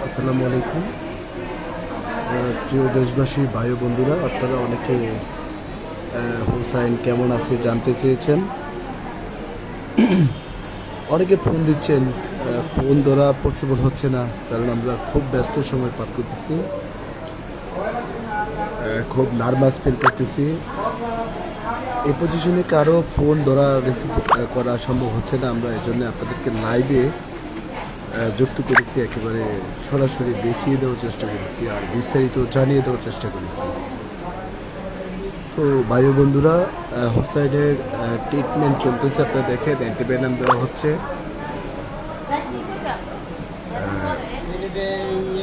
আসসালামু আলাইকুম। প্রিয় দেশবাসী, ভাই ও বন্ধুরা, আপনারা অনেকে হুসাইন কেমন আছে জানতে চেয়েছেন। অনেকে ফোন দিচ্ছেন, ফোন ধরা পসিবল হচ্ছে না, কারণ আমরা খুব ব্যস্ত সময় পার করতেছি, খুব নার্ভাস ফিল করতেছি। এই পজিশনে কারো ফোন ধরা রিসিভ করা সম্ভব হচ্ছে না। আমরা এই জন্য আপনাদেরকে লাইভে যুক্ত করেছি, একেবারে সরাসরি দেখিয়ে দেওয়ার চেষ্টা করেছি আর বিস্তারিত জানিয়ে দেওয়ার চেষ্টা করেছি। তো ভাই ও বন্ধুরা, হুসাইনের ট্রিটমেন্ট চলতেছে, আপনারা দেখেন অ্যান্টিভেনাম দেওয়া হচ্ছে।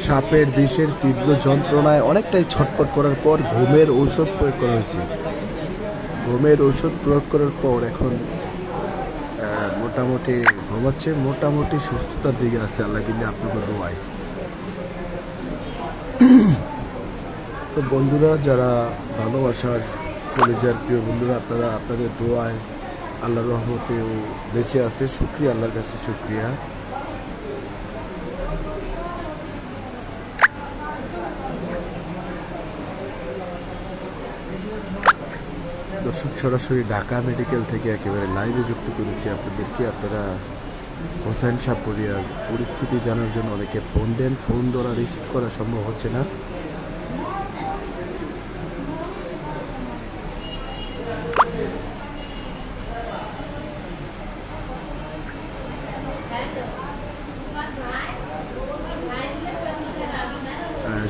সাপের বিষের তীব্র যন্ত্রণায় অনেকটাই ছটফট করার পর ঘুমের ঔষধ প্রয়োগ করা হয়েছে। ঘুমের ঔষধ প্রয়োগ করার পর এখন মোটামুটি ঘুমাচ্ছে, মোটামুটি সুস্থতার দিকে আছে, আল্লাহ দিলে আপনাকে দোয়ায়। তো বন্ধুরা, যারা ভালোবাসার কলেজের প্রিয় বন্ধুরা, আপনারা আপনাদের দোয়ায় আল্লাহর রহমতেও বেঁচে আছে, শুকরিয়া, আল্লাহর কাছে শুকরিয়া। দর্শক, সরাসরি ঢাকা মেডিকেল থেকে একেবারে লাইভে যুক্ত করেছি আপনাদেরকে। আপনারা হোসেন সাপুরিয়ার পরিস্থিতি জানার জন্য অনেকে ফোন দেন, ফোন ধরা রিসিভ করা সম্ভব হচ্ছে না।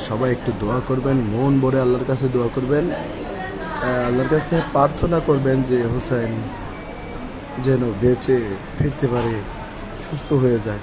সবাই একটু দোয়া করবেন, মন ভরে আল্লাহর কাছে দোয়া করবেন, আল্লাহর কাছে প্রার্থনা করবেন যে হোসেন যেন বেঁচে ফিরতে পারে, সুস্থ হয়ে যায়।